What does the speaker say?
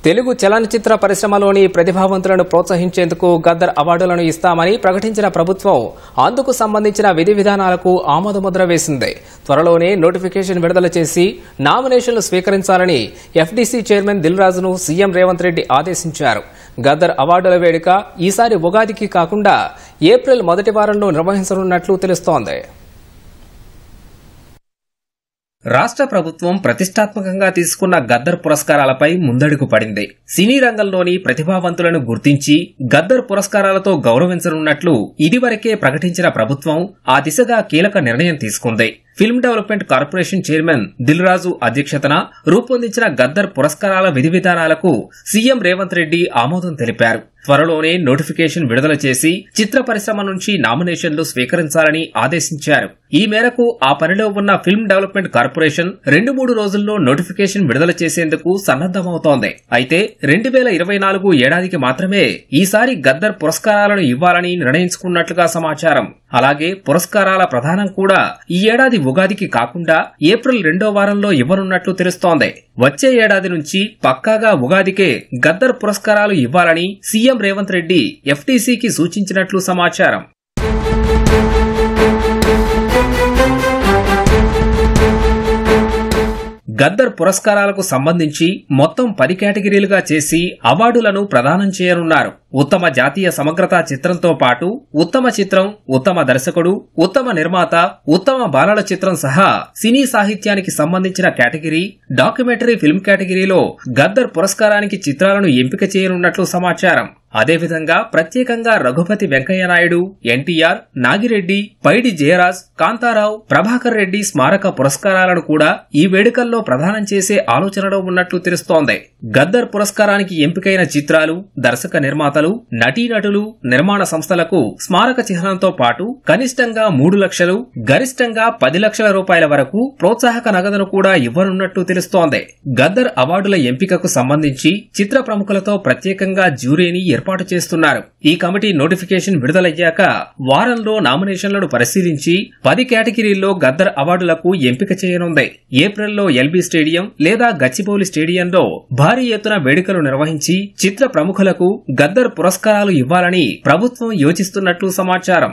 తెలుగు చలనచిత్ర పరిశ్రమలోని ప్రతిభావంతులను ప్రోత్సహించేందుకు గద్దర్ అవార్డులను ఇస్తామని ప్రకటించిన ప్రభుత్వం అందుకు సంబంధించిన విధి విధానాలకు ఆమోదముద్ర వేసింది. త్వరలోనే నోటిఫికేషన్ విడుదల చేసి నామినేషన్లు స్వీకరించాలని ఎఫ్డీసీ చైర్మన్ దిల్ రాజును సీఎం రేవంత్ రెడ్డి ఆదేశించారు. గద్దర్ అవార్డుల వేడుక ఈసారి ఉగాదికి కాకుండా ఏప్రిల్ మొదటి వారంలో నిర్వహించనున్నట్లు తెలుస్తోంది. రాష్ట్ర ప్రభుత్వం ప్రతిష్టాత్మకంగా తీసుకున్న గద్దర్ పురస్కారాలపై ముందడుగు పడింది. సినీ రంగంలోని ప్రతిభావంతులను గుర్తించి గద్దర్ పురస్కారాలతో గౌరవించనున్నట్లు ఇదివరకే ప్రకటించిన ప్రభుత్వం ఆ దిశగా కీలక నిర్ణయం తీసుకుంది. Film development corporation chairman Dil Raju అధ్యక్షతన రూపొందించిన గద్దర్ పురస్కారాల విధి విధానాలకు సీఎం రేవంత్ రెడ్డి ఆమోదం తెలిపారు. త్వరలోనే నోటిఫికేషన్ విడుదల చేసి చిత్ర పరిశ్రమ నుంచి నామినేషన్లు స్వీకరించాలని ఆదేశించారు. ఈ మేరకు ఆ పనిలో ఉన్న ఫిల్మ్ డెవలప్మెంట్ కార్పొరేషన్ 2-3 రోజుల్లో నోటిఫికేషన్ విడుదల చేసేందుకు సన్నద్దమవుతోంది. అయితే 2024 ఏడాదికి మాత్రమే ఈసారి గద్దర్ పురస్కారాలను ఇవ్వాలని నిర్ణయించుకున్నట్లుగా సమాచారం. అలాగే పురస్కారాల ప్రదానం కూడా ఈ ఏడాది ఉగాదికి కాకుండా ఏప్రిల్ 2వ వారంలో ఇవ్వనున్నట్లు తెలుస్తోంది. వచ్చే ఏడాది నుంచి పక్కాగా ఉగాదికే గద్దర్ పురస్కారాలు ఇవ్వాలని సీఎం రేవంత్ రెడ్డి ఎఫ్టీసీకి సూచించినట్లు సమాచారం. గద్దర్ పురస్కారాలకు సంబంధించి మొత్తం 10 కేటగిరీలుగా చేసి అవార్డులను ప్రదానం చేయనున్నారు. ఉత్తమ జాతీయ సమగ్రతా చిత్రంతో పాటు ఉత్తమ చిత్రం, ఉత్తమ దర్శకుడు, ఉత్తమ నిర్మాత, ఉత్తమ బాలల చిత్రం సహా సినీ సాహిత్యానికి సంబంధించిన కేటగిరీ, డాక్యుమెంటరీ ఫిల్మ్ కేటగిరీలో గద్దర్ పురస్కారానికి చిత్రాలను ఎంపిక చేయనున్నట్లు సమాచారం. అదేవిధంగా ప్రత్యేకంగా రఘుపతి వెంకయ్య నాయుడు, ఎన్టీఆర్, నాగిరెడ్డి, పైడి జయరాజ్, కాంతారావు, ప్రభాకర్ రెడ్డి స్మారక పురస్కారాలను కూడా ఈ వేడుకల్లో ప్రదానం చేసే ఆలోచనలో ఉన్నట్లు తెలుస్తోంది. గద్దర్ పురస్కారానికి ఎంపికైన చిత్రాలు, దర్శక నిర్మాతలు, నటీనటులు, నిర్మాణ సంస్థలకు స్మారక చిహ్నంతో పాటు కనిష్టంగా 3 లక్షలు, గరిష్టంగా 10 లక్షల రూపాయల వరకు ప్రోత్సాహక నగదును కూడా ఇవ్వనున్నట్లు తెలుస్తోంది. గద్దర్ అవార్డుల ఎంపికకు సంబంధించి చిత్ర ప్రముఖులతో ప్రత్యేకంగా జ్యూరీని ఏర్పాటు చేస్తున్నారు. ఈ కమిటీ నోటిఫికేషన్ విడుదలయ్యాక వారంలో నామినేషన్లను పరిశీలించి 10 కేటగిరీల్లో గద్దర్ అవార్డులకు ఎంపిక చేయనుంది. ఏప్రిల్లో ఎల్బీ స్టేడియం లేదా గచ్చిబౌలి స్టేడియంలో భారీ ఎత్తున వేడుకలు నిర్వహించి చిత్ర ప్రముఖులకు గద్దర్ పురస్కారాలు ఇవ్వాలని ప్రభుత్వం యోచిస్తున్నట్లు సమాచారం.